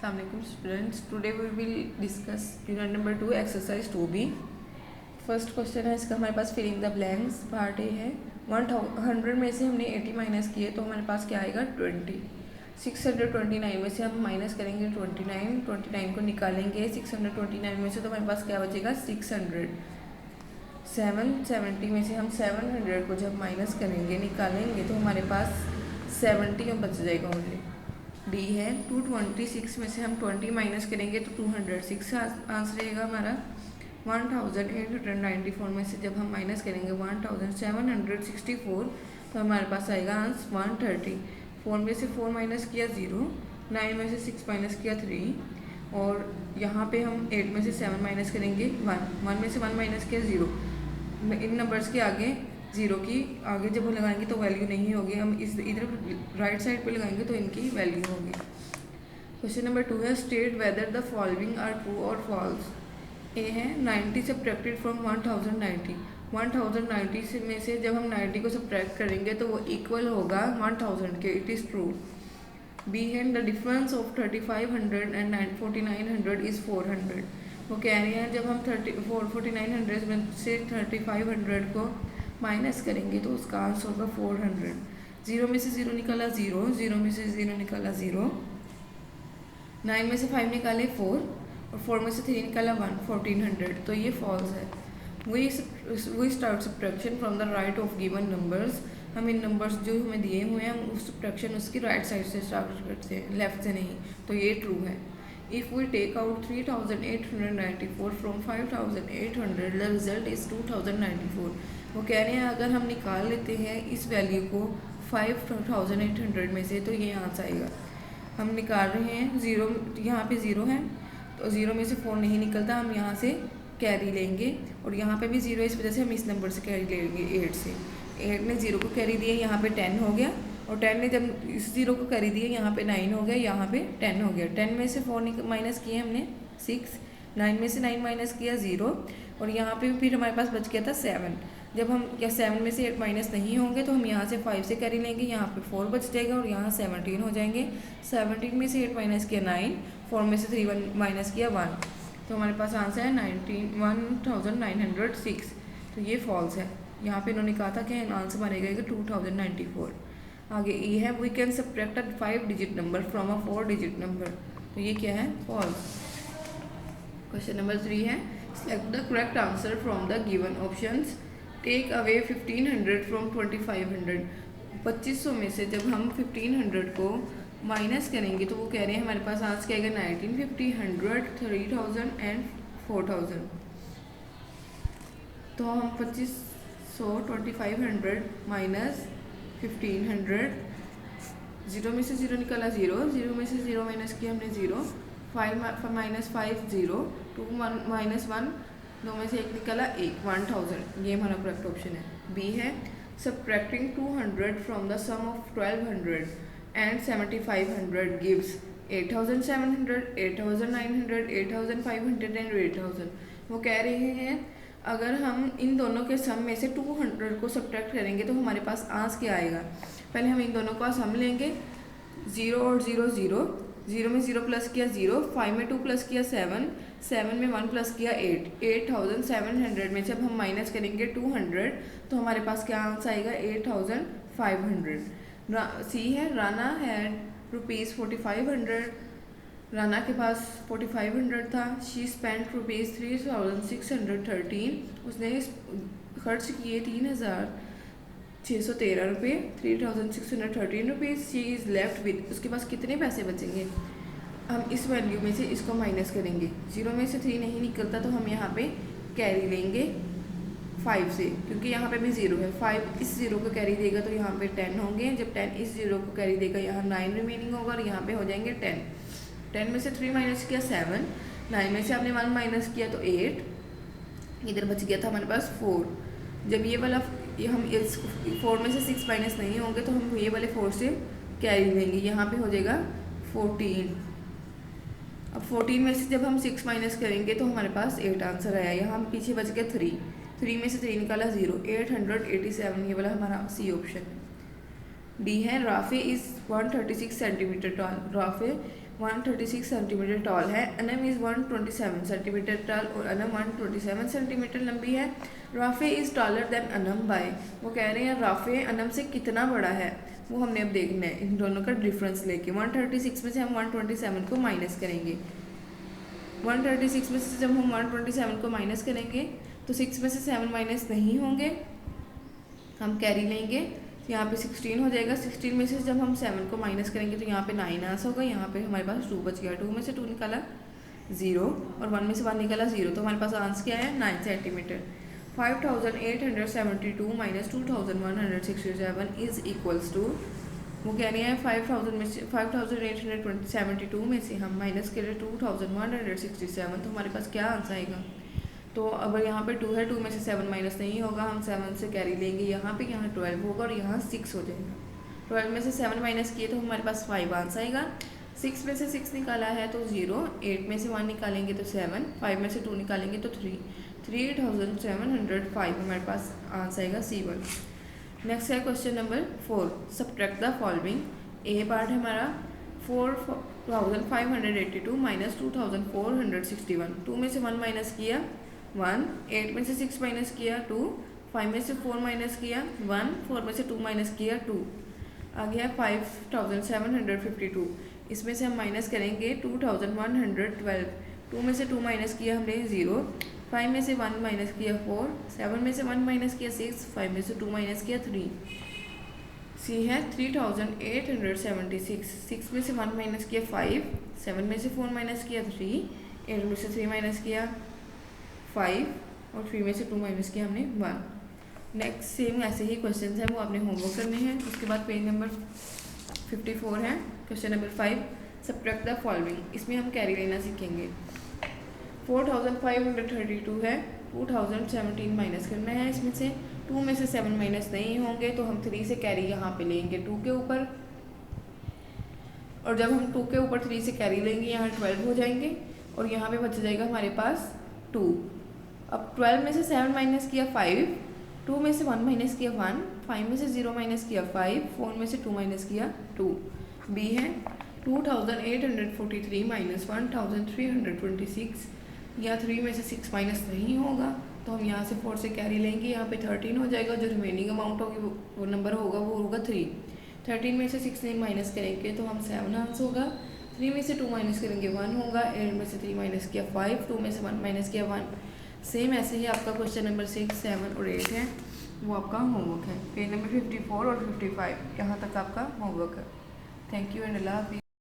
Assalamualaikum students. Today we will discuss unit number 2 exercise 2B. First question है इसका हमारे पास filling the blanks part A है 100 में से हमने 80 माइनस किए तो हमारे पास क्या आएगा 20। 629 में से हम माइनस करेंगे 29 को निकालेंगे 629 में से तो हमारे पास क्या बचेगा 600। 770 में से हम 700 को जब माइनस करेंगे निकालेंगे तो हमारे पास 70 बच जाएगा ओनली। डी है 226 में से हम 20 माइनस करेंगे तो 206 आंसर रहेगा हमारा। 1894 में से जब हम माइनस करेंगे 1764 तो हमारे पास आएगा आंसर 130। 4 में से 4 माइनस किया 0, 9 में से 6 माइनस किया 3 और यहाँ पे हम 8 में से 7 माइनस करेंगे 1 में से 1 माइनस किया 0। इन नंबर्स के आगे जीरो की आगे जब हम लगाएंगे तो वैल्यू नहीं होगी, हम इस इधर राइट साइड पे लगाएंगे तो इनकी वैल्यू होगी। क्वेश्चन नंबर 2 है state whether the following are true और फॉल्स। ए है 90 सब्ट्रैक्टेड फ्रॉम 1090। 1090 से में से जब हम 90 को सब्ट्रैक्ट करेंगे तो वो इक्वल होगा 1000 के, इट इज़ ट्रू। बी है the difference of 3500 and 4900 is 400। वो कह रहे हैं जब हम 4900 में से 3500 को माइनस करेंगे तो उसका आंसर होगा 400। 0 में से 0 निकाला 0, 0 में से 0 निकाला 0, 9 में से 5 निकाले 4 और 4 में से 3 निकाला 1, 1400। तो ये फॉल्स है। We start subtraction from the right of given numbers. हम इन नंबर्स जो हमें दिए हुए हैं हम उस सब्ट्रैक्शन उसकी राइट साइड से स्टार्ट करते हैं, लेफ्ट से नहीं, तो ये ट्रू है। If we take out 3894 from 5800 the result is 2094। वो कह रहे हैं अगर हम निकाल लेते हैं इस वैल्यू को 5800 में से तो ये आंसर आएगा। हम निकाल रहे हैं 0, यहाँ पे 0 है तो 0 में से 4 नहीं निकलता, हम यहाँ से कैरी लेंगे और यहाँ पे भी 0 है, इस वजह से हम इस नंबर से कैरी लेंगे 8 से। 8 ने 0 को कैरी दिया, यहाँ पे 10 हो गया और 10 ने जब इस 0 को कैरी दिया यहाँ पे 9 हो गया, यहाँ पे 10 हो गया। 10 में से 4 माइनस किए हमने 6, 9 में से 9 माइनस किया 0 और यहाँ पे फिर हमारे पास बच गया था 7। जब हम क्या 7 में से 8 माइनस नहीं होंगे तो हम यहाँ से 5 से कैरी लेंगे, यहाँ पे 4 बच जाएगा और यहाँ 17 हो जाएंगे। 17 में से 8 माइनस किया 9, 4 में से 3 माइनस किया 1, तो हमारे पास आंसर है 1906। तो ये फॉल्स है। यहाँ पे इन्होंने कहा था कि आंसर मारेगा 2094। आगे ई है we can subtract a 5 digit number from a 4 digit number. तो ये क्या है फॉल्स। क्वेश्चन नंबर 3 है select the correct answer from the given options. Take away 1500 from 2500। 2500 में से जब हम 1500 को माइनस करेंगे तो वो कह रहे हैं हमारे पास आंसर क्या आएगा 1950, 100, 3000 एंड 4000। तो हम 2500 2500 माइनस 1500, 0 में से 0 निकाला 0, 0 में से 0 माइनस किया हमने 0, 5 माइनस 5 0, 2 माइनस 1, 2 में से 1 निकाला 1, 1000। ये हमारा करेक्ट ऑप्शन है। बी है subtracting 200 from the sum of 1200 and 7500 gives 8700, 8900, 8500 and 8000। वो कह रहे हैं अगर हम इन दोनों के सम में से 200 को सब्ट्रैक्ट करेंगे तो हमारे पास आंसर क्या आएगा। पहले हम इन दोनों का सम लेंगे, 0 और 0 0, 0 में 0 प्लस किया 0, 5 में 2 प्लस किया 7, 7 में 1 प्लस किया 8, 8700 में जब हम माइनस करेंगे 200 तो हमारे पास क्या आंसर आएगा 8500। सी है राना हैड रुपीज़ 4500। राना के पास 4500 था। She spent rupees 3613। उसने खर्च किए 3613 रुपये, 3613 rupees. She is left with, उसके पास कितने पैसे बचेंगे। हम इस वैल्यू में से इसको माइनस करेंगे, 0 में से 3 नहीं निकलता तो हम यहाँ पे कैरी लेंगे 5 से, क्योंकि यहाँ पे भी 0 है। 5 इस 0 को कैरी देगा तो यहाँ पे 10 होंगे, जब 10 इस 0 को कैरी देगा यहाँ 9 रिमेनिंग होगा और यहाँ पे हो जाएंगे 10। 10 में से 3 माइनस किया 7, 9 में से आपने 1 माइनस किया तो 8, इधर बच गया था हमारे पास 4। जब ये वाला हम इस 4 में से 6 माइनस नहीं होंगे तो हम ये वाले 4 से कैरी लेंगे, यहाँ पे हो जाएगा 14। अब 14 में से जब हम 6 माइनस करेंगे तो हमारे पास 8 आंसर आया। यहाँ हम पीछे बच गया 3, 3 में से 3 निकाला 0, 887, ये वाला हमारा सी ऑप्शन है। डी है Rafay is 136 centimetre toll. Rafe 136 centimetre toll है, अनम इज़ 127 सेंटीमीटर टॉल और अनम 127 सेंटीमीटर लंबी है। Rafay is taller than Anam by, वो कह रहे हैं राफे अनम से कितना बड़ा है, वो हमने अब देखना है इन दोनों का डिफरेंस लेके। 136 में से हम 127 को माइनस करेंगे। 136 में से जब हम 127 को माइनस करेंगे तो 6 में से 7 माइनस नहीं होंगे, हम कैरी लेंगे, यहाँ पे 16 हो जाएगा। 16 में से जब हम 7 को माइनस करेंगे तो यहाँ पे 9 आंसर होगा। यहाँ पे हमारे पास 2 बच गया। 2 में से 2 निकाला 0 और 1 में से 1 निकाला 0, तो हमारे पास आंसर क्या है 9 centimetre. 5872 minus 2167 is equals to, वो कह रहे हैं 5872 में से हम माइनस करें 2167, तो हमारे पास क्या आंसर आएगा। तो अब यहाँ पे 2 है, 2 में से 7 माइनस नहीं होगा, हम 7 से कैरी लेंगे यहाँ पे, यहाँ 12 होगा और यहाँ 6 हो जाएगा। 12 में से 7 माइनस किए तो हमारे पास 5 आंसर आएगा। 6 में से 6 निकाला है तो 0, 8 में से 1 निकालेंगे तो 7, 5 में से 2 निकालेंगे तो 3, 3705 हमारे पास आंसर आएगा C1। नेक्स्ट है question number 4, subtract the following. A part है हमारा 4582 माइनस 2461। 2 में से 1 माइनस किया 1, 8 में से 6 माइनस किया 2, 5 में से 4 माइनस किया 1, 4 में से 2 माइनस किया 2, आ गया 5752। इसमें से हम माइनस करेंगे 2112। 2 में से 2 माइनस किया हमने 0, 5 में से 1 माइनस किया 4, 7 में से 1 माइनस किया 6, 5 में से 2 माइनस किया 3। सी है 3876। 6 में से 1 माइनस किया 5, 7 में से 4 माइनस किया 3, 8 में से 3 माइनस किया 5 और 3 में से 2 माइनस किया हमने 1। नेक्स्ट सेम ऐसे ही क्वेश्चन हैं, वो आपने होमवर्क करने हैं। उसके बाद पेज नंबर 54 है, question number 5, subtract the following. इसमें हम कैरी लेना सीखेंगे। 4532 है, 2017 माइनस करना है। इसमें से 2 में से 7 माइनस नहीं होंगे तो हम 3 से कैरी यहाँ पे लेंगे 2 के ऊपर, और जब हम 2 के ऊपर 3 से कैरी लेंगे यहाँ 12 हो जाएंगे और यहाँ पे बच जाएगा हमारे पास 2। अब 12 में से 7 माइनस किया 5, 2 में से 1 माइनस किया 1, 5 में से 0 माइनस किया 5, 4 में से 2 माइनस किया 2। बी है 2843 माइनस 1326, या 3 में से 6 माइनस नहीं होगा तो हम यहाँ से 4 से कैरी लेंगे, यहाँ पे 13 हो जाएगा। जो रिमेनिंग अमाउंट होगी वो नंबर होगा वो होगा 3। 13 में से 6 नहीं माइनस करेंगे तो हम 7 आंसर होगा। 3 में से 2 माइनस करेंगे 1 होगा। 8 में से 3 माइनस किया 5, 2 में से 1 माइनस किया 1। सेम ऐसे ही आपका क्वेश्चन नंबर 6, 7 और 8 है, वो आपका होमवर्क है। पेज नंबर 54 और 55 यहाँ तक आपका होमवर्क है। थैंक यू एंड अल्लाह हाफिज़।